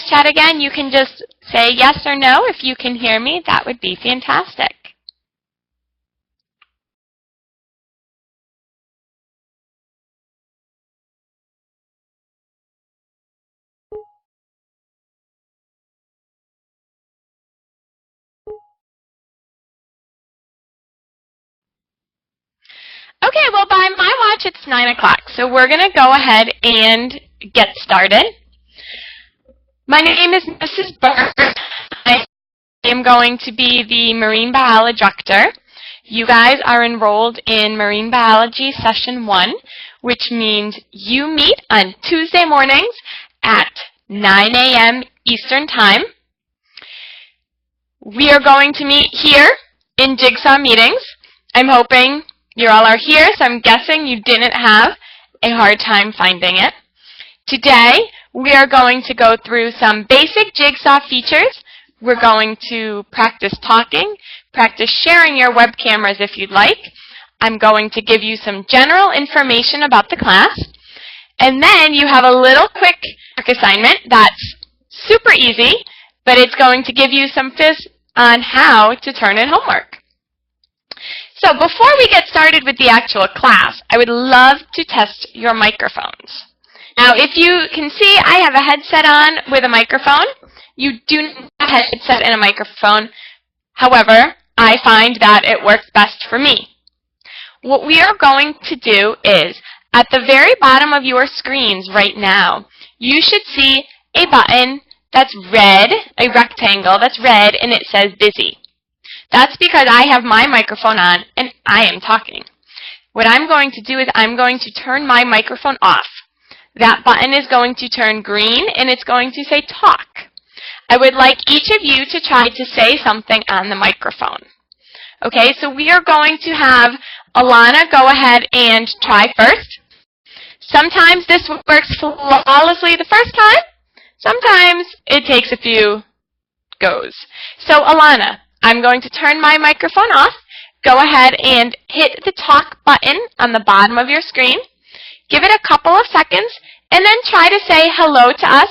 chat again, you can just say yes or no if you can hear me. That would be fantastic. Okay, well, by my watch, it's 9 o'clock, so we're going to go ahead and get started. My name is Mrs. Burke. I am going to be the marine biology instructor. You guys are enrolled in Marine Biology Session 1, which means you meet on Tuesday mornings at 9 a.m. Eastern Time. We are going to meet here in Jigsaw meetings. I'm hoping you all are here, so I'm guessing you didn't have a hard time finding it. Today, we are going to go through some basic Jigsaw features. We're going to practice talking, practice sharing your web cameras if you'd like. I'm going to give you some general information about the class. And then you have a little quick assignment that's super easy, but it's going to give you some tips on how to turn in homework. So before we get started with the actual class, I would love to test your microphones. Now, if you can see, I have a headset on with a microphone. You do not have a headset and a microphone. However, I find that it works best for me. What we are going to do is, at the very bottom of your screens right now, you should see a button that's red, a rectangle that's red, and it says busy. That's because I have my microphone on and I am talking. What I'm going to do is I'm going to turn my microphone off. That button is going to turn green and it's going to say talk. I would like each of you to try to say something on the microphone. Okay, so we are going to have Alana go ahead and try first. Sometimes this works flawlessly the first time. Sometimes it takes a few goes. So Alana, I'm going to turn my microphone off. Go ahead and hit the talk button on the bottom of your screen. Give it a couple of seconds, and then try to say hello to us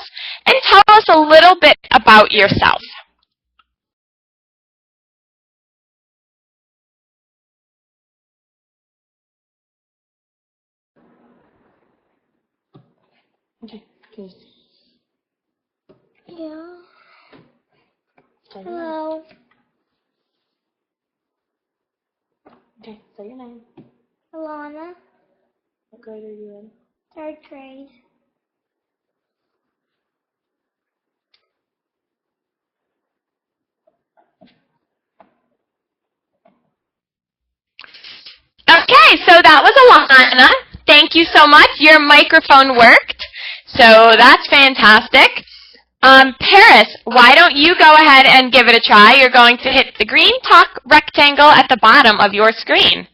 and tell us a little bit about yourself. Okay. Yeah. Hello. Okay, say your name. Alana. What grade are you in? 3rd grade. Okay, so that was Alana. Thank you so much. Your microphone worked, so that's fantastic. Paris, why don't you go ahead and give it a try? You're going to hit the green talk rectangle at the bottom of your screen.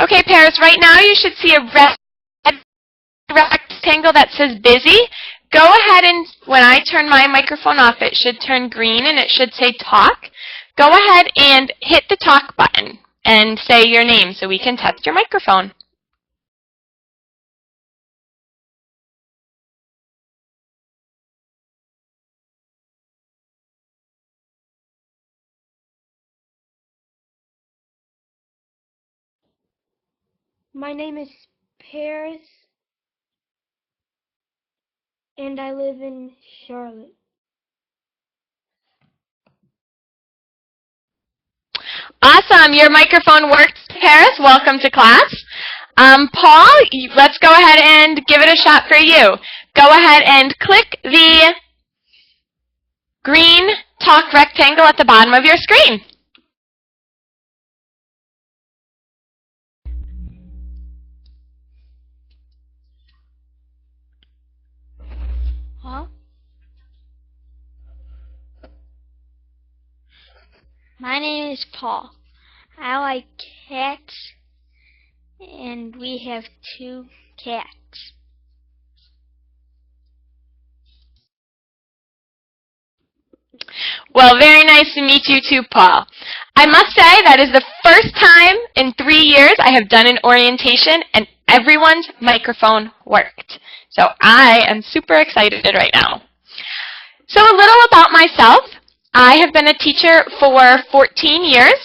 Okay, Paris, right now you should see a red rectangle that says busy. Go ahead and, when I turn my microphone off, it should turn green and it should say talk. Go ahead and hit the talk button and say your name so we can test your microphone. My name is Paris, and I live in Charlotte. Awesome. Your microphone worked, Paris. Welcome to class. Paul, let's go ahead and give it a shot for you. Go ahead and click the green talk rectangle at the bottom of your screen. Huh? My name is Paul. I like cats, and we have 2 Cats. Well, very nice to meet you too, Paul. I must say that is the first time in 3 years I have done an orientation and everyone's microphone worked. So I am super excited right now. So a little about myself. I have been a teacher for 14 years.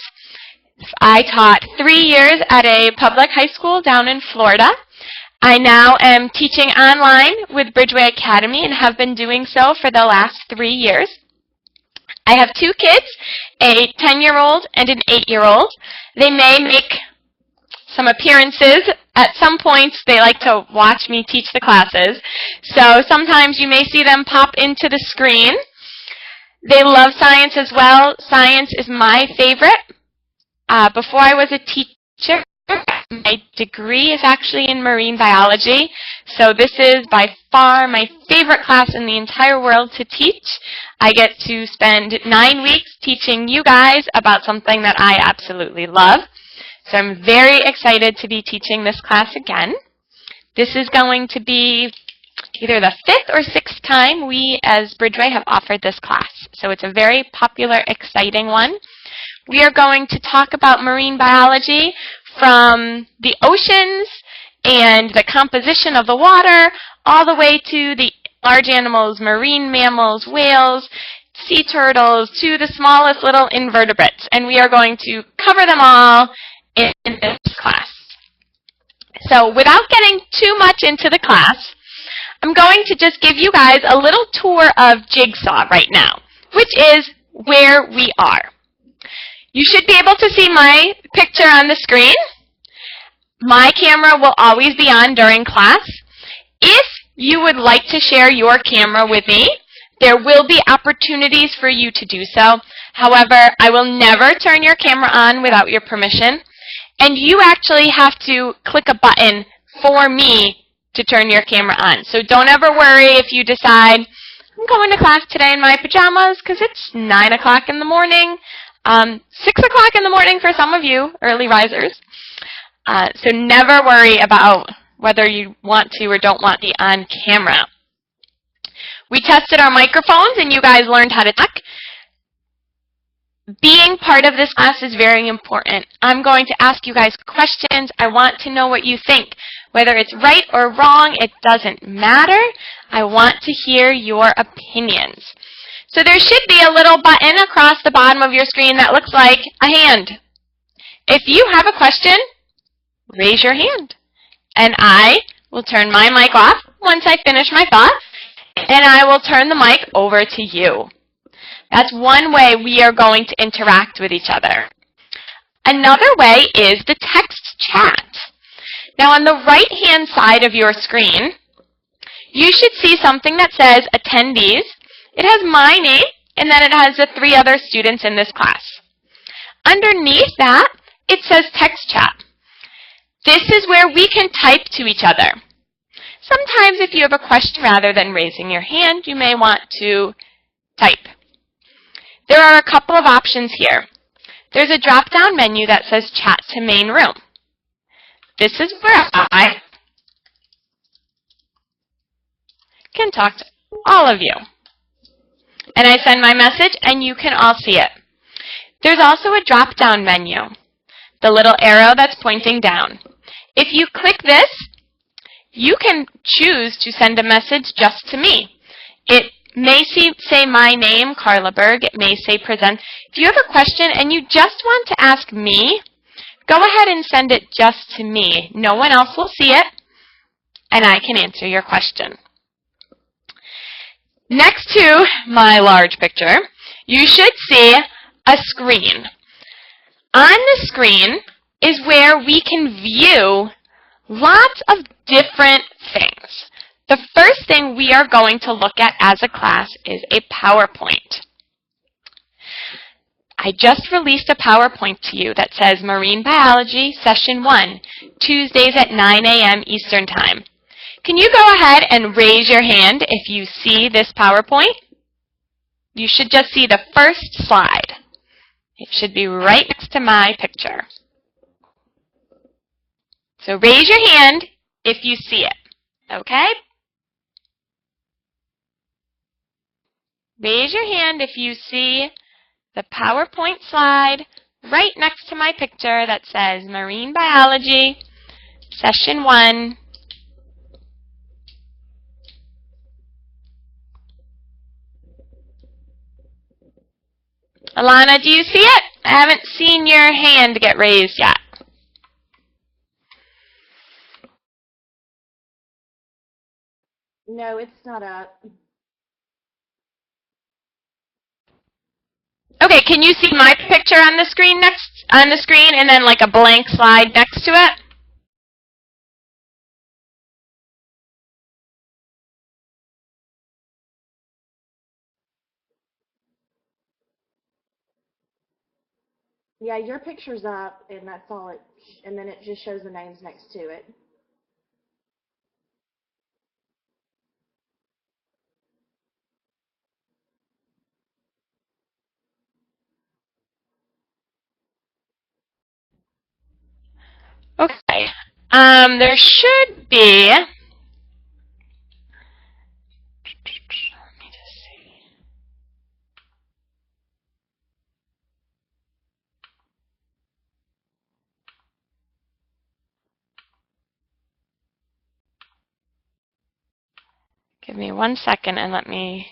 I taught 3 years at a public high school down in Florida. I now am teaching online with Bridgeway Academy and have been doing so for the last 3 years. I have 2 kids, a 10-year-old and an 8-year-old. They may make some appearances. At some points, they like to watch me teach the classes. So sometimes you may see them pop into the screen. They love science as well. Science is my favorite. Before I was a teacher, my degree is actually in marine biology. So this is by far my favorite class in the entire world to teach. I get to spend 9 weeks teaching you guys about something that I absolutely love. So I'm very excited to be teaching this class again. This is going to be either the 5th or 6th time we as Bridgeway have offered this class. So it's a very popular, exciting one. We are going to talk about marine biology from the oceans and the composition of the water all the way to the large animals, marine mammals, whales, sea turtles, to the smallest little invertebrates. And we are going to cover them all in this class. So without getting too much into the class, I'm going to just give you guys a little tour of Jigsaw right now, which is where we are. You should be able to see my picture on the screen. My camera will always be on during class. If you would like to share your camera with me, there will be opportunities for you to do so. However, I will never turn your camera on without your permission. And you actually have to click a button for me to turn your camera on. So don't ever worry if you decide, I'm going to class today in my pajamas because it's 9 o'clock in the morning. 6 o'clock in the morning for some of you, early risers. So never worry about whether you want to or don't want the on camera. We tested our microphones and you guys learned how to talk. Being part of this class is very important. I'm going to ask you guys questions. I want to know what you think. Whether it's right or wrong, it doesn't matter. I want to hear your opinions. So there should be a little button across the bottom of your screen that looks like a hand. If you have a question, raise your hand. And I will turn my mic off once I finish my thought, and I will turn the mic over to you. That's one way we are going to interact with each other. Another way is the text chat. Now on the right-hand side of your screen, you should see something that says attendees. It has my name, and then it has the 3 other students in this class. Underneath that, it says text chat. This is where we can type to each other. Sometimes if you have a question rather than raising your hand, you may want to type. There are a couple of options here. There's a drop-down menu that says Chat to Main Room. This is where I can talk to all of you. And I send my message, and you can all see it. There's also a drop-down menu, the little arrow that's pointing down. If you click this, you can choose to send a message just to me. It may say my name, Carla Berg. It may say present. If you have a question and you just want to ask me, go ahead and send it just to me. No one else will see it, and I can answer your question. Next to my large picture, you should see a screen. On the screen is where we can view lots of different things. The first thing we are going to look at as a class is a PowerPoint. I just released a PowerPoint to you that says Marine Biology Session 1, Tuesdays at 9 a.m. Eastern Time. Can you go ahead and raise your hand if you see this PowerPoint? You should just see the first slide. It should be right next to my picture. So raise your hand if you see it. Okay? Raise your hand if you see the PowerPoint slide right next to my picture that says Marine Biology, Session 1. Alana, do you see it? I haven't seen your hand get raised yet. No, it's not up. Okay, can you see my picture on the screen and then like a blank slide next to it? Yeah, your picture's up, and that's all it, and then it just shows the names next to it. Okay. There should be. Let me just see. Give me 1 second and let me.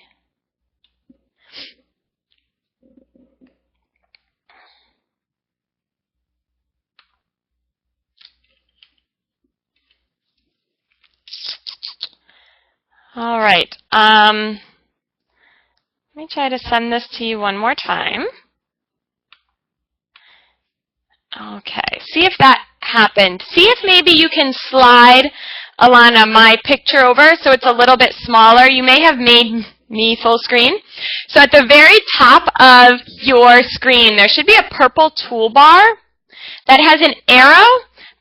All right. Let me try to send this to you one more time. Okay. See if that happened. See if maybe you can slide, Alana, my picture over so it's a little bit smaller. You may have made me full screen. So at the very top of your screen, there should be a purple toolbar that has an arrow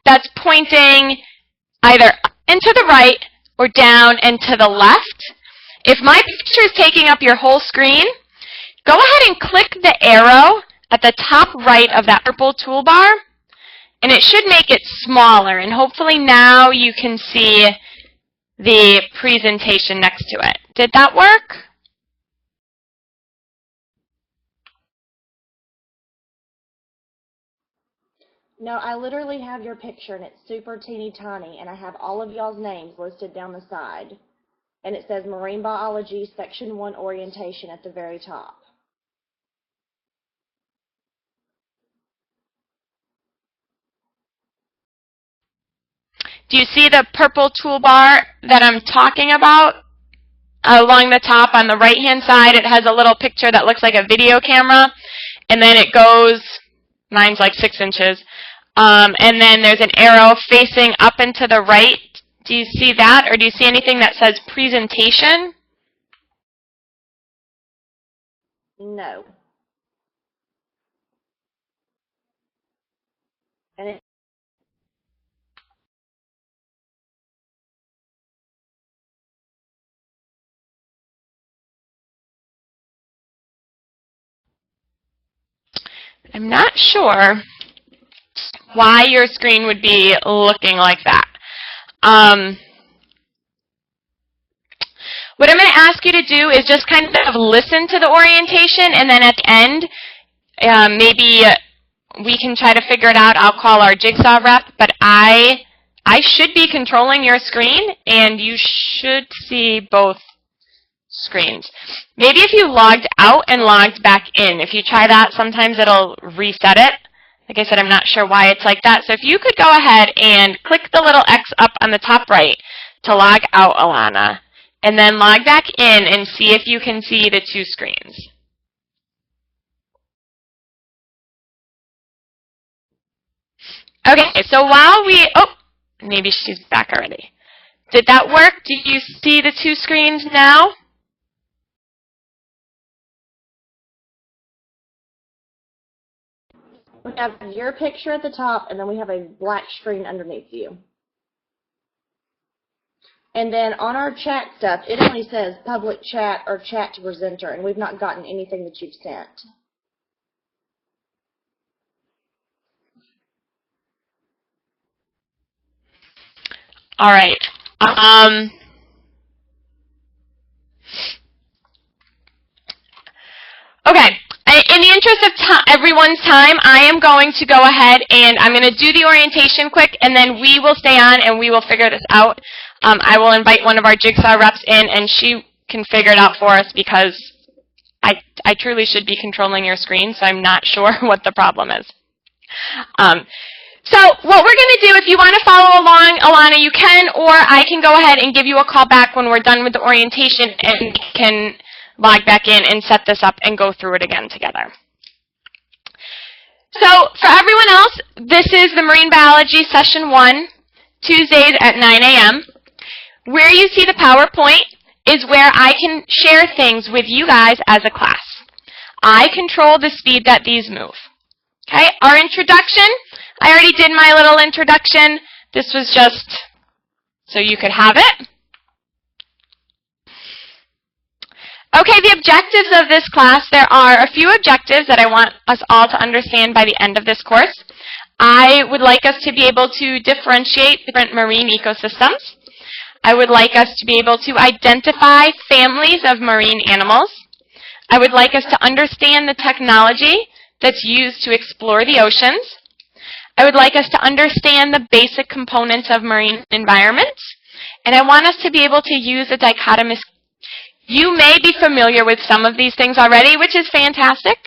that's pointing either up and to the right or down and to the left. If my picture is taking up your whole screen, go ahead and click the arrow at the top right of that purple toolbar, and it should make it smaller. And hopefully now you can see the presentation next to it. Did that work? No, I literally have your picture, and it's super teeny tiny, and I have all of y'all's names listed down the side. And it says Marine Biology Section 1 Orientation at the very top. Do you see the purple toolbar that I'm talking about? Along the top on the right-hand side, it has a little picture that looks like a video camera, and then it goes, mine's like 6 inches, and then there's an arrow facing up and to the right. Do you see that, or do you see anything that says presentation? No. And it, I'm not sure why your screen would be looking like that. What I'm going to ask you to do is just kind of listen to the orientation, and then at the end, maybe we can try to figure it out. I'll call our Jigsaw rep, but I should be controlling your screen, and you should see both screens. Maybe if you logged out and logged back in, if you try that, sometimes it'll reset it. Like I said, I'm not sure why it's like that. So if you could go ahead and click the little X up on the top right to log out, Alana, and then log back in and see if you can see the two screens. Okay, so while we, oh, maybe she's back already. Did that work? Do you see the two screens now? we have your picture at the top, and then we have a black screen underneath you. And then on our chat stuff, it only says public chat or chat to presenter, and we've not gotten anything that you've sent. All right. Okay. In the interest of everyone's time, I am going to go ahead and I'm going to do the orientation quick, and then we will stay on and we will figure this out. I will invite one of our Jigsaw reps in, and she can figure it out for us because I truly should be controlling your screen, so I'm not sure what the problem is. So what we're going to do, if you want to follow along, Alana, you can, or I can go ahead and give you a call back when we're done with the orientation and can log back in and set this up and go through it again together. So for everyone else, this is the Marine Biology Session 1, Tuesdays at 9 a.m. Where you see the PowerPoint is where I can share things with you guys as a class. I control the speed that these move. Okay, our introduction, I already did my little introduction. This was just so you could have it. Okay, the objectives of this class, there are a few objectives that I want us all to understand by the end of this course. I would like us to be able to differentiate different marine ecosystems. I would like us to be able to identify families of marine animals. I would like us to understand the technology that's used to explore the oceans. I would like us to understand the basic components of marine environments. And I want us to be able to use a dichotomous. You may be familiar with some of these things already, which is fantastic.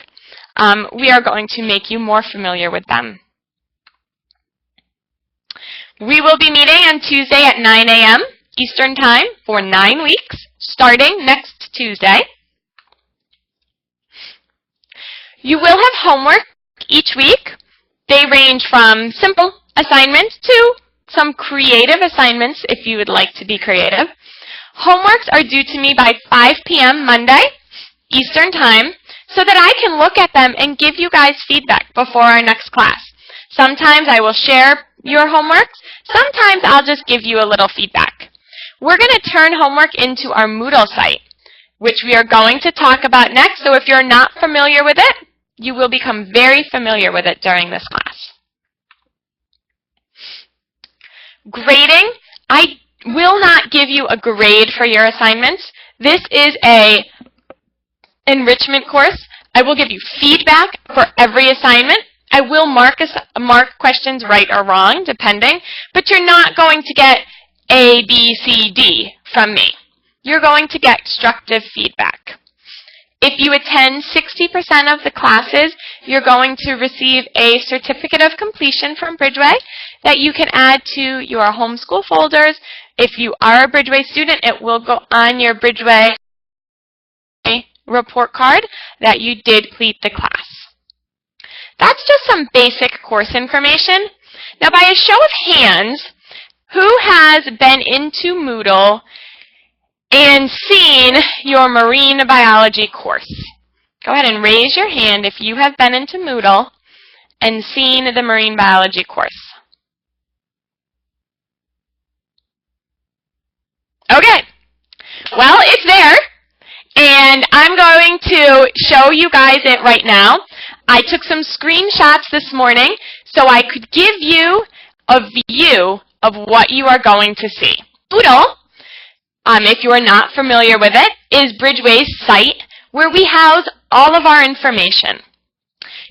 We are going to make you more familiar with them. We will be meeting on Tuesday at 9 a.m. Eastern Time for 9 weeks, starting next Tuesday. You will have homework each week. They range from simple assignments to some creative assignments if you would like to be creative. Homeworks are due to me by 5 p.m. Monday, Eastern Time, so that I can look at them and give you guys feedback before our next class. Sometimes I will share your homeworks. Sometimes I'll just give you a little feedback. We're going to turn homework into our Moodle site, which we are going to talk about next. So if you're not familiar with it, you will become very familiar with it during this class. Grading. I will not give you a grade for your assignments. This is an enrichment course. I will give you feedback for every assignment. I will mark questions right or wrong, depending, but you're not going to get A, B, C, D from me. You're going to get constructive feedback. If you attend 60% of the classes, you're going to receive a certificate of completion from Bridgeway that you can add to your homeschool folders. If you are a Bridgeway student, it will go on your Bridgeway report card that you did complete the class. That's just some basic course information. Now, by a show of hands, who has been into Moodle and seen your marine biology course? Go ahead and raise your hand if you have been into Moodle and seen the marine biology course. Okay, well, it's there, and I'm going to show you guys it right now. I took some screenshots this morning so I could give you a view of what you are going to see. Moodle, if you are not familiar with it, is Bridgeway's site where we house all of our information.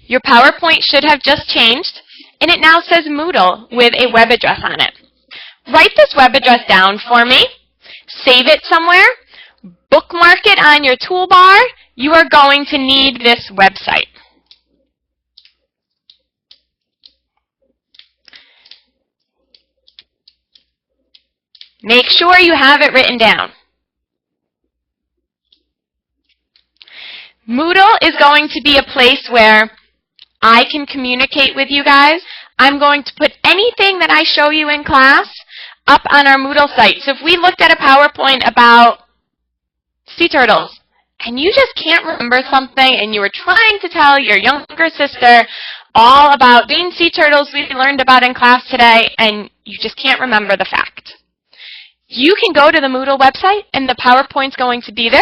Your PowerPoint should have just changed, and it now says Moodle with a web address on it. Write this web address down for me. Save it somewhere. Bookmark it on your toolbar. You are going to need this website. Make sure you have it written down. Moodle is going to be a place where I can communicate with you guys. I'm going to put anything that I show you in class up on our Moodle site. So if we looked at a PowerPoint about sea turtles, and you just can't remember something, and you were trying to tell your younger sister all about green sea turtles we learned about in class today, and you just can't remember the fact. You can go to the Moodle website, and the PowerPoint's going to be there.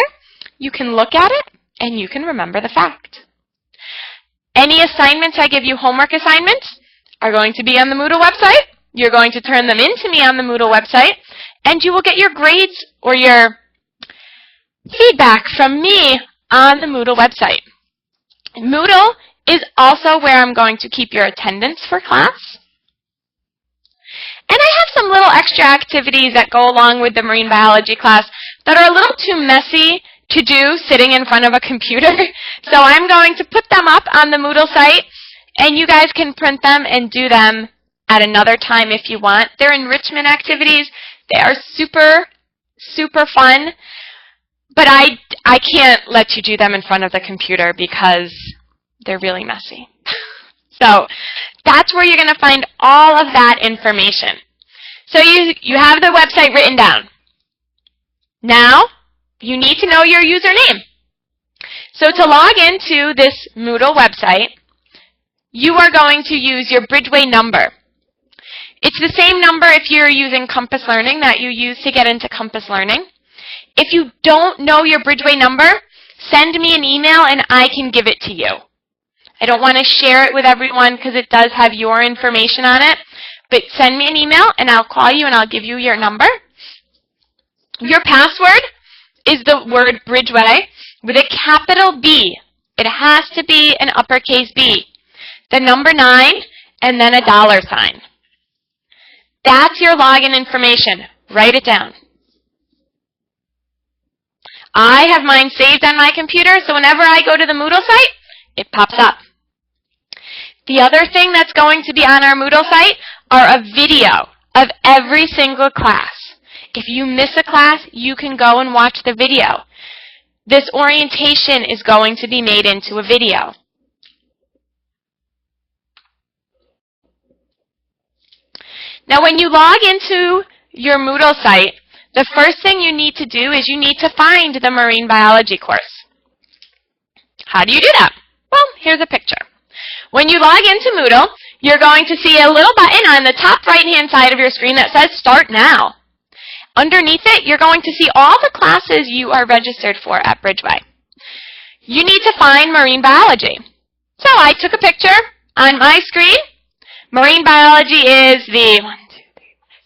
You can look at it, and you can remember the fact. Any assignments I give you, homework assignments, are going to be on the Moodle website. You're going to turn them into me on the Moodle website, and you will get your grades or your feedback from me on the Moodle website. Moodle is also where I'm going to keep your attendance for class. And I have some little extra activities that go along with the marine biology class that are a little too messy to do sitting in front of a computer. So I'm going to put them up on the Moodle site, and you guys can print them and do them at another time if you want. They're enrichment activities. They are super, super fun. But I can't let you do them in front of the computer because they're really messy. So that's where you're going to find all of that information. So you have the website written down. Now, you need to know your username. So to log into this Moodle website, you are going to use your Bridgeway number. It's the same number if you're using Compass Learning that you use to get into Compass Learning. If you don't know your Bridgeway number, send me an email and I can give it to you. I don't want to share it with everyone because it does have your information on it, but send me an email and I'll call you and I'll give you your number. Your password is the word Bridgeway with a capital B. It has to be an uppercase B. The number 9 and then a $sign. That's your login information. Write it down. I have mine saved on my computer, so whenever I go to the Moodle site, it pops up. The other thing that's going to be on our Moodle site are a video of every single class. If you miss a class, you can go and watch the video. This orientation is going to be made into a video. Now, when you log into your Moodle site, the first thing you need to do is you need to find the marine biology course. How do you do that? Well, here's a picture. When you log into Moodle, you're going to see a little button on the top right-hand side of your screen that says Start Now. Underneath it, you're going to see all the classes you are registered for at Bridgeway. You need to find marine biology. So I took a picture on my screen. Marine biology is the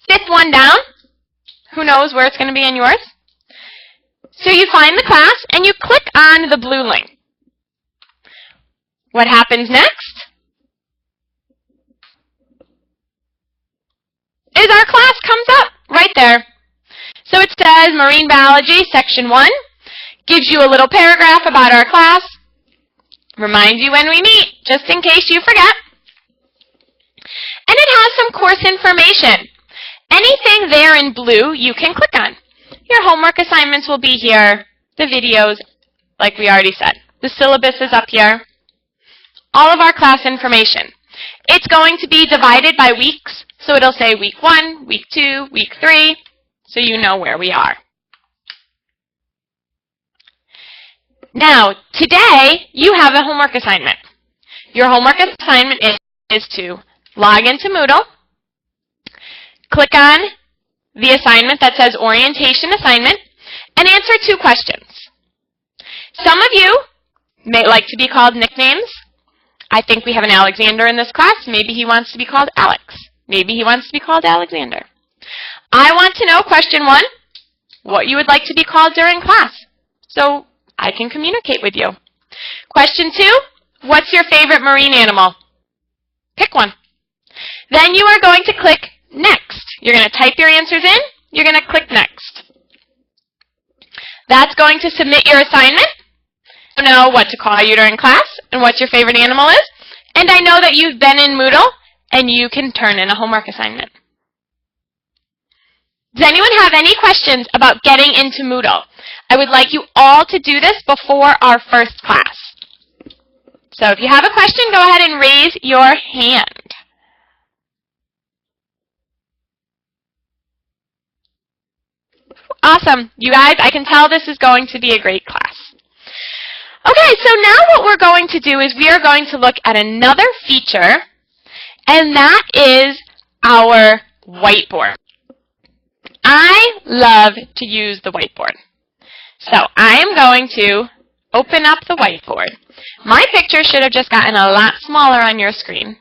5th one down. Who knows where it's going to be in yours? So you find the class and you click on the blue link. What happens next is our class comes up right there. So it says Marine Biology, Section 1, gives you a little paragraph about our class, reminds you when we meet, just in case you forget. And it has some course information. Anything there in blue you can click on. Your homework assignments will be here, the videos, like we already said. The syllabus is up here. All of our class information. It's going to be divided by weeks, so it'll say week 1, week 2, week 3, so you know where we are. Now, today, you have a homework assignment. Your homework assignment is to log into Moodle, click on the assignment that says Orientation Assignment, and answer 2 questions. Some of you may like to be called nicknames. I think we have an Alexander in this class. Maybe he wants to be called Alex. Maybe he wants to be called Alexander. I want to know, question 1, what you would like to be called during class, so I can communicate with you. Question 2, what's your favorite marine animal? Pick one. Then you are going to click Next. You're going to type your answers in. You're going to click Next. That's going to submit your assignment. You know what to call you during class and what your favorite animal is. And I know that you've been in Moodle and you can turn in a homework assignment. Does anyone have any questions about getting into Moodle? I would like you all to do this before our first class. So if you have a question, go ahead and raise your hand. Awesome. You guys, I can tell this is going to be a great class. Okay, so now what we're going to do is we are going to look at another feature, and that is our whiteboard. I love to use the whiteboard. So I am going to open up the whiteboard. My picture should have just gotten a lot smaller on your screen.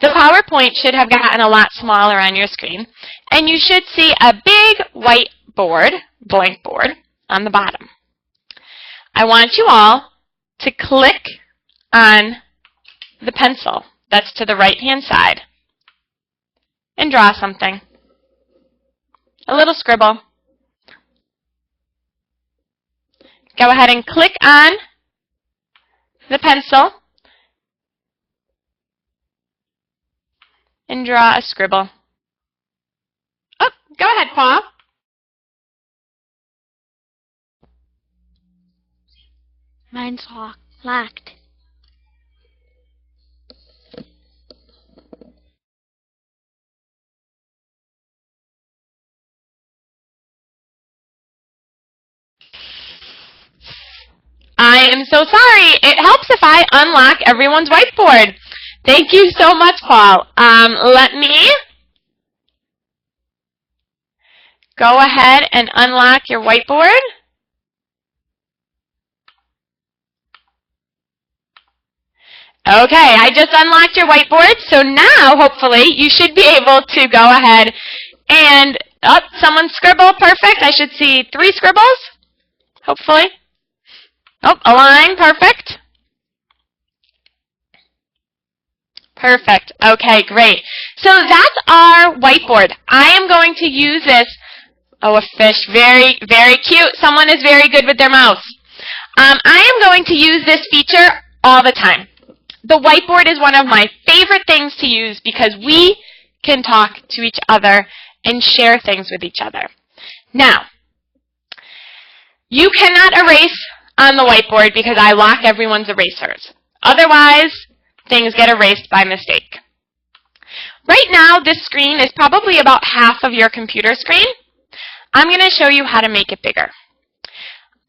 the PowerPoint should have gotten a lot smaller on your screen, and you should see a big white board, blank board, on the bottom. I want you all to click on the pencil that's to the right-hand side and draw something. A little scribble. Go ahead and click on the pencil and draw a scribble. Oh, go ahead, Paul. Mine's locked. I am so sorry. It helps if I unlock everyone's whiteboard. Thank you so much, Paul. Let me go ahead and unlock your whiteboard. Okay, I just unlocked your whiteboard, so now, hopefully, you should be able to go ahead and, someone scribble, perfect. I should see 3 scribbles, hopefully. Oh, a line, perfect. Perfect. Okay, great. So that's our whiteboard. I am going to use this. Oh, a fish. Very, very cute. Someone is very good with their mouse. I am going to use this feature all the time. The whiteboard is one of my favorite things to use because we can talk to each other and share things with each other. Now, you cannot erase on the whiteboard because I lock everyone's erasers. Otherwise, things get erased by mistake. Right now, this screen is probably about half of your computer screen. I'm going to show you how to make it bigger.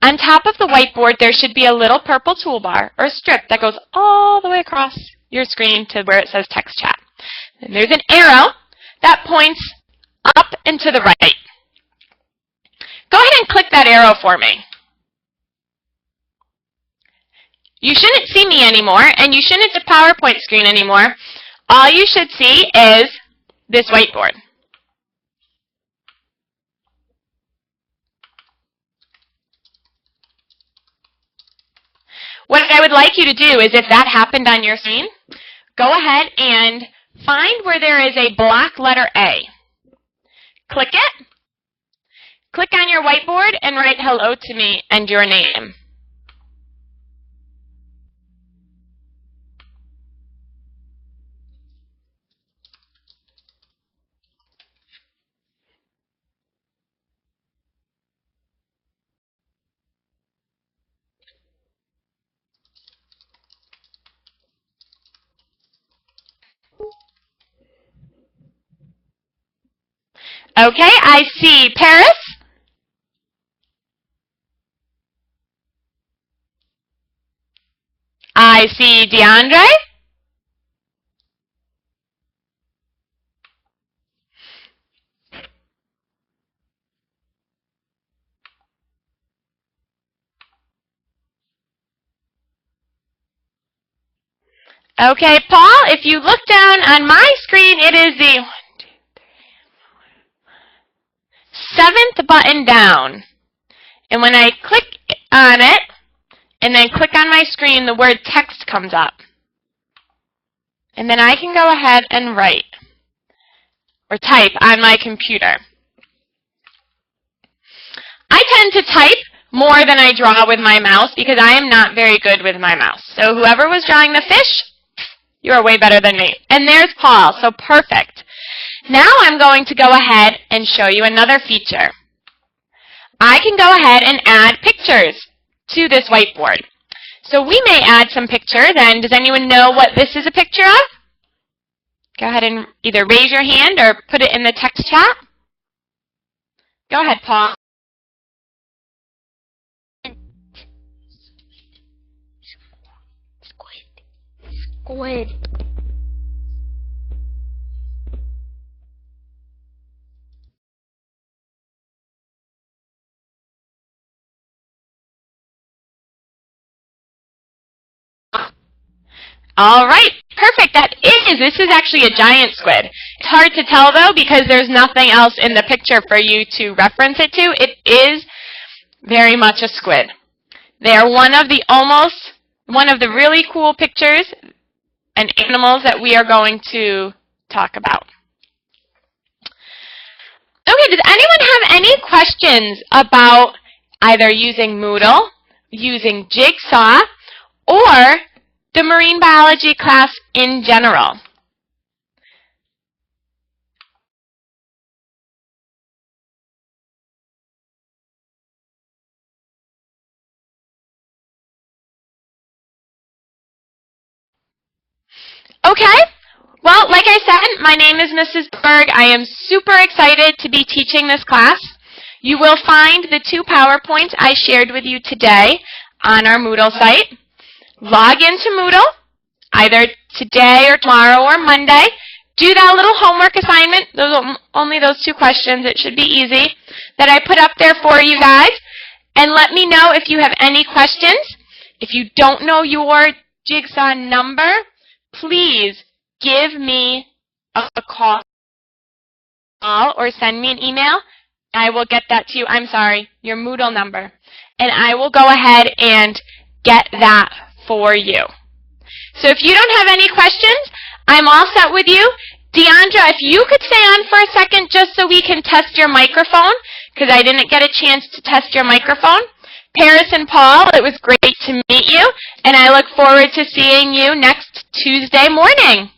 On top of the whiteboard, there should be a little purple toolbar or strip that goes all the way across your screen to where it says Text Chat. And there's an arrow that points up and to the right. Go ahead and click that arrow for me. You shouldn't see me anymore, and you shouldn't see the PowerPoint screen anymore. All you should see is this whiteboard. What I would like you to do is, if that happened on your screen, go ahead and find where there is a block letter A. Click it. Click on your whiteboard and write hello to me and your name. Okay, I see Paris. I see DeAndre. Okay, Paul, if you look down on my screen, it is the 7th button down. And when I click on it, and then click on my screen, the word text comes up. And then I can go ahead and write or type on my computer. I tend to type more than I draw with my mouse because I am not very good with my mouse. So whoever was drawing the fish, you are way better than me. And there's Paul, so perfect. Now I'm going to go ahead and show you another feature. I can go ahead and add pictures to this whiteboard. So we may add some pictures, and does anyone know what this is a picture of? Go ahead and either raise your hand or put it in the text chat. Go ahead, Paul. Squid. All right, perfect. This is actually a giant squid. It's hard to tell though because there's nothing else in the picture for you to reference it to. It is very much a squid. They are one of the really cool pictures and animals that we are going to talk about. Okay, does anyone have any questions about either using Moodle, using Jigsaw, or the marine biology class in general? Okay, well, like I said, my name is Mrs. Berg. I am super excited to be teaching this class. You will find the 2 PowerPoints I shared with you today on our Moodle site. Log into Moodle, either today or tomorrow or Monday. Do that little homework assignment, only those 2 questions, it should be easy, that I put up there for you guys. And let me know if you have any questions. If you don't know your Jigsaw number, please give me a call or send me an email. I will get that to you. I'm sorry, your Moodle number. And I will go ahead and get that for you. So if you don't have any questions, I'm all set with you. Deandra, if you could stay on for a second just so we can test your microphone, because I didn't get a chance to test your microphone. Paris and Paul, it was great to meet you, and I look forward to seeing you next Tuesday morning.